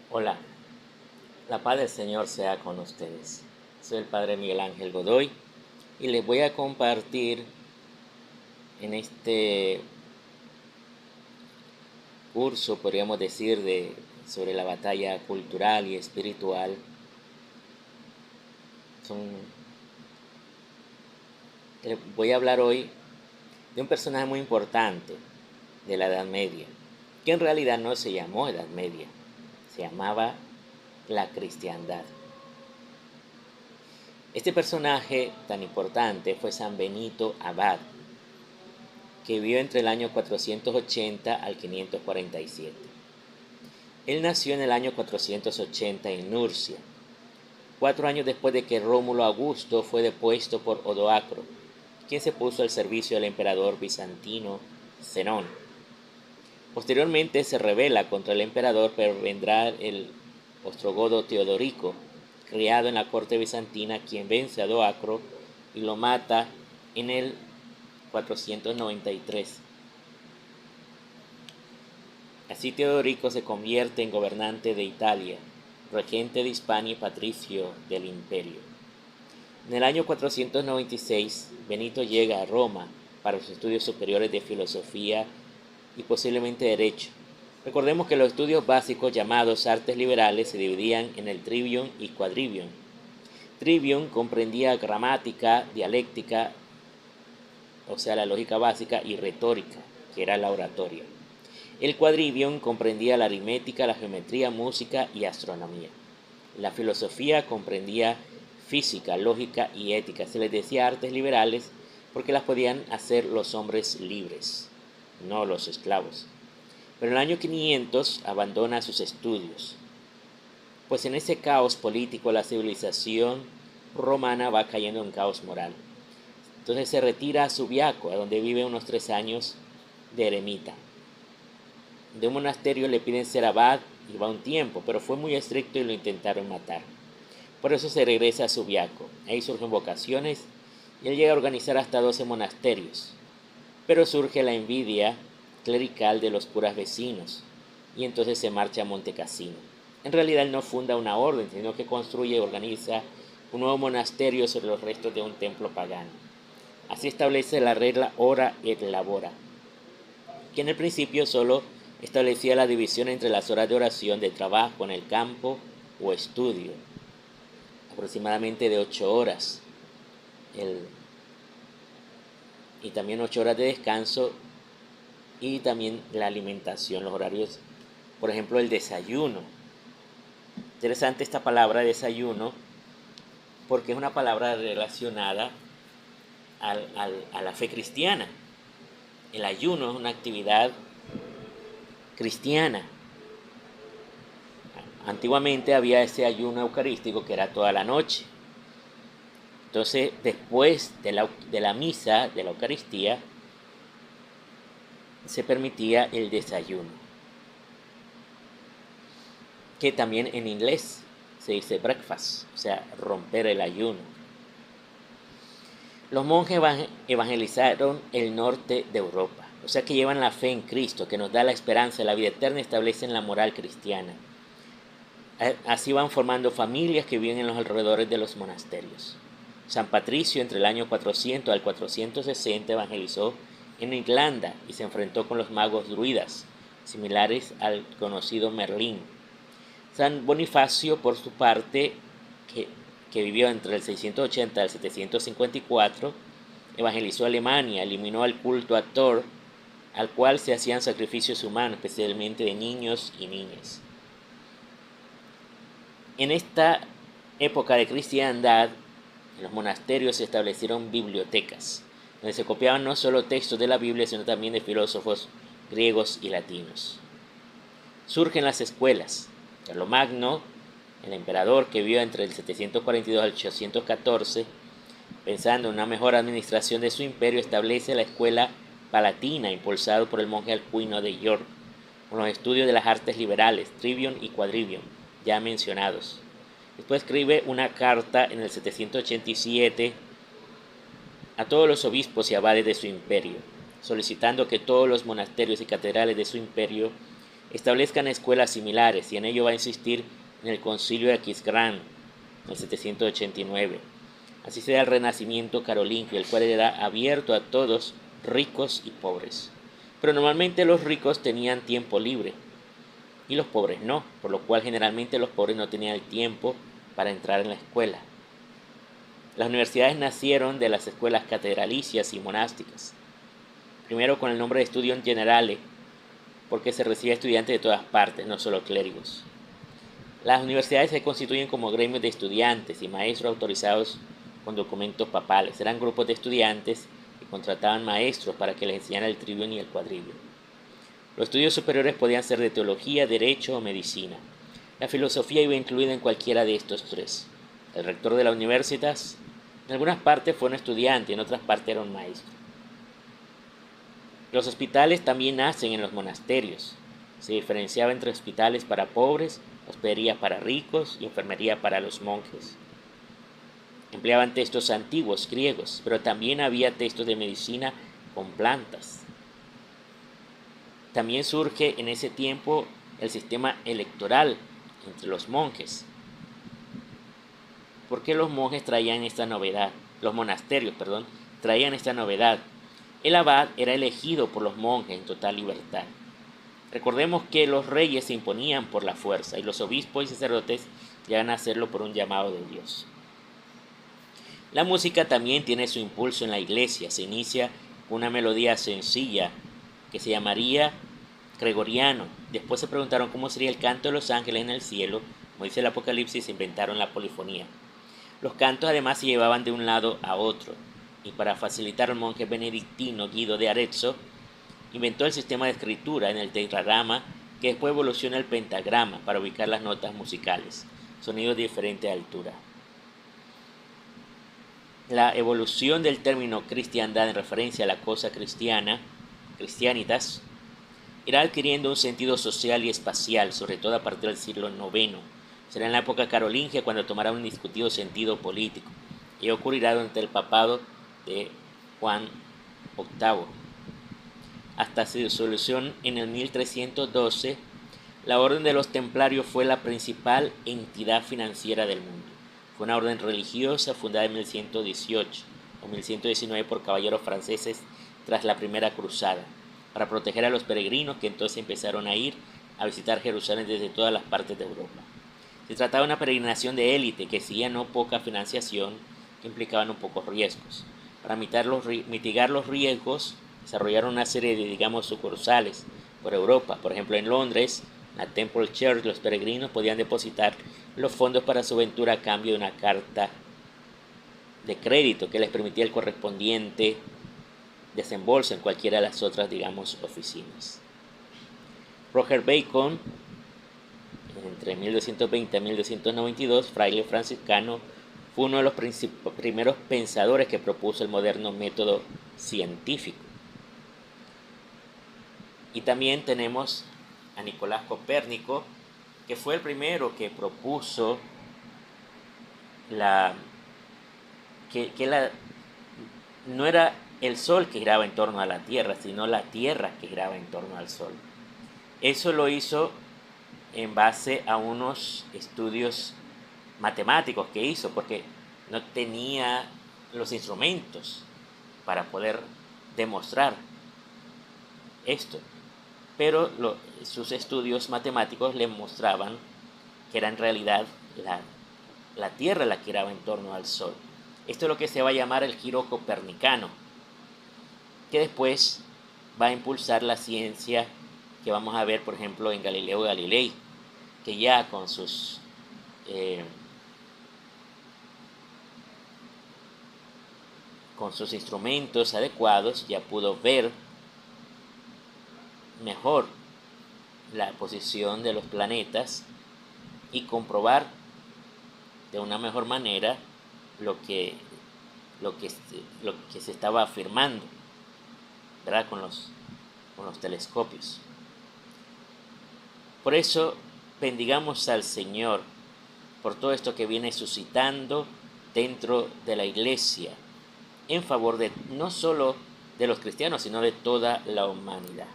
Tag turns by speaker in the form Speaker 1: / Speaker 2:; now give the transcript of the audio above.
Speaker 1: Hola, la paz del Señor sea con ustedes. Soy el Padre Miguel Ángel Godoy y les voy a compartir en este curso, podríamos decir, sobre la batalla cultural y espiritual. Voy a hablar hoy de un personaje muy importante de la Edad Media, que en realidad no se llamó Edad Media, se llamaba la cristiandad. Este personaje tan importante fue San Benito Abad, que vivió entre el año 480 al 547. Él nació en el año 480 en Nurcia, 4 años después de que Rómulo Augusto fue depuesto por Odoacro, quien se puso al servicio del emperador bizantino Zenón. Posteriormente se rebela contra el emperador, pero vendrá el ostrogodo Teodorico, criado en la corte bizantina, quien vence a Odoacro y lo mata en el 493. Así Teodorico se convierte en gobernante de Italia, regente de Hispania y patricio del imperio. En el año 496, Benito llega a Roma para sus estudios superiores de filosofía y posiblemente derecho. Recordemos que los estudios básicos llamados artes liberales se dividían en el trivium y quadrivium. Trivium comprendía gramática, dialéctica, o sea, la lógica básica, y retórica, que era la oratoria. El quadrivium comprendía la aritmética, la geometría, música y astronomía. La filosofía comprendía física, lógica y ética. Se les decía artes liberales porque las podían hacer los hombres libres, no los esclavos. Pero en el año 500 abandona sus estudios, pues en ese caos político la civilización romana va cayendo en caos moral. Entonces se retira a Subiaco, a donde vive unos 3 años de eremita. De un monasterio le piden ser abad y va un tiempo, pero fue muy estricto y lo intentaron matar. Por eso se regresa a Subiaco. Ahí surgen vocaciones y él llega a organizar hasta 12 monasterios. Pero surge la envidia clerical de los curas vecinos y entonces se marcha a Montecassino. En realidad él no funda una orden, sino que construye y organiza un nuevo monasterio sobre los restos de un templo pagano. Así establece la regla ora et labora, que en el principio solo establecía la división entre las horas de oración, de trabajo en el campo o estudio, aproximadamente de 8 horas, y también 8 horas de descanso, y también la alimentación, los horarios, por ejemplo, el desayuno. Interesante esta palabra desayuno, porque es una palabra relacionada a la fe cristiana. El ayuno es una actividad cristiana. Antiguamente había ese ayuno eucarístico que era toda la noche. Entonces, después de la misa, de la Eucaristía, se permitía el desayuno, que también en inglés se dice breakfast, o sea, romper el ayuno. Los monjes evangelizaron el norte de Europa, o sea que llevan la fe en Cristo, que nos da la esperanza de la vida eterna y establecen la moral cristiana. Así van formando familias que viven en los alrededores de los monasterios. San Patricio, entre el año 400 al 460, evangelizó en Irlanda y se enfrentó con los magos druidas, similares al conocido Merlín. San Bonifacio, por su parte, que vivió entre el 680 al 754, evangelizó Alemania, eliminó el culto a Thor, al cual se hacían sacrificios humanos, especialmente de niños y niñas. En esta época de cristiandad, en los monasterios se establecieron bibliotecas, donde se copiaban no solo textos de la Biblia, sino también de filósofos griegos y latinos. Surgen las escuelas. Carlomagno, el emperador que vivió entre el 742 al 814, pensando en una mejor administración de su imperio, establece la escuela palatina, impulsado por el monje Alcuino de York, con los estudios de las artes liberales, trivium y quadrivium, ya mencionados. Después escribe una carta en el 787 a todos los obispos y abades de su imperio, solicitando que todos los monasterios y catedrales de su imperio establezcan escuelas similares, y en ello va a insistir en el Concilio de Aquisgrán, en el 789. Así se da el renacimiento carolingio, el cual era abierto a todos, ricos y pobres. Pero normalmente los ricos tenían tiempo libre y los pobres no, por lo cual generalmente los pobres no tenían el tiempo para entrar en la escuela. Las universidades nacieron de las escuelas catedralicias y monásticas, primero con el nombre de Studium Generale, porque se recibía estudiantes de todas partes, no solo clérigos. Las universidades se constituyen como gremios de estudiantes y maestros autorizados con documentos papales. Eran grupos de estudiantes que contrataban maestros para que les enseñaran el trivium y el quadrivium. Los estudios superiores podían ser de teología, derecho o medicina. La filosofía iba incluida en cualquiera de estos tres. El rector de la universitas, en algunas partes fue un estudiante, en otras partes era un maestro. Los hospitales también nacen en los monasterios. Se diferenciaba entre hospitales para pobres, hospedería para ricos y enfermería para los monjes. Empleaban textos antiguos, griegos, pero también había textos de medicina con plantas. También surge en ese tiempo el sistema electoral entre los monjes. ¿Por qué los monjes traían esta novedad? Los monasterios, traían esta novedad. El abad era elegido por los monjes en total libertad. Recordemos que los reyes se imponían por la fuerza y los obispos y sacerdotes llegan a hacerlo por un llamado de Dios. La música también tiene su impulso en la iglesia. Se inicia con una melodía sencilla que se llamaría gregoriano. Después se preguntaron cómo sería el canto de los ángeles en el cielo. Como dice el Apocalipsis, se inventaron la polifonía. Los cantos además se llevaban de un lado a otro. Y para facilitar al monje benedictino Guido de Arezzo, inventó el sistema de escritura en el tetragrama, que después evoluciona al pentagrama para ubicar las notas musicales, sonidos de diferente altura. La evolución del término cristiandad en referencia a la cosa cristiana, Christianitas, irá adquiriendo un sentido social y espacial, sobre todo a partir del siglo IX. Será en la época carolingia cuando tomará un indiscutido sentido político, y ocurrirá durante el papado de Juan VIII. Hasta su disolución en el 1312, la Orden de los Templarios fue la principal entidad financiera del mundo. Fue una orden religiosa fundada en 1118 o 1119 por caballeros franceses tras la Primera Cruzada, para proteger a los peregrinos que entonces empezaron a ir a visitar Jerusalén desde todas las partes de Europa. Se trataba de una peregrinación de élite que exigía no poca financiación, que implicaba no pocos riesgos. Para mitigar los riesgos, desarrollaron una serie de, sucursales por Europa. Por ejemplo, en Londres, en la Temple Church, los peregrinos podían depositar los fondos para su aventura a cambio de una carta de crédito que les permitía el correspondiente desembolso en cualquiera de las otras, oficinas. Roger Bacon, entre 1220 y 1292, fraile franciscano, fue uno de los primeros pensadores que propuso el moderno método científico. Y también tenemos a Nicolás Copérnico, que fue el primero que propuso no era el Sol que giraba en torno a la Tierra, sino la Tierra que giraba en torno al Sol. Eso lo hizo en base a unos estudios matemáticos que hizo, porque no tenía los instrumentos para poder demostrar esto. Pero sus estudios matemáticos le mostraban que era en realidad la Tierra la que giraba en torno al Sol. Esto es lo que se va a llamar el giro copernicano, que después va a impulsar la ciencia que vamos a ver, por ejemplo, en Galileo Galilei, que ya con sus instrumentos adecuados ya pudo ver mejor la posición de los planetas y comprobar de una mejor manera lo que se estaba afirmando, ¿verdad? con los telescopios. Por eso bendigamos al Señor por todo esto que viene suscitando dentro de la iglesia en favor de no solo de los cristianos, sino de toda la humanidad.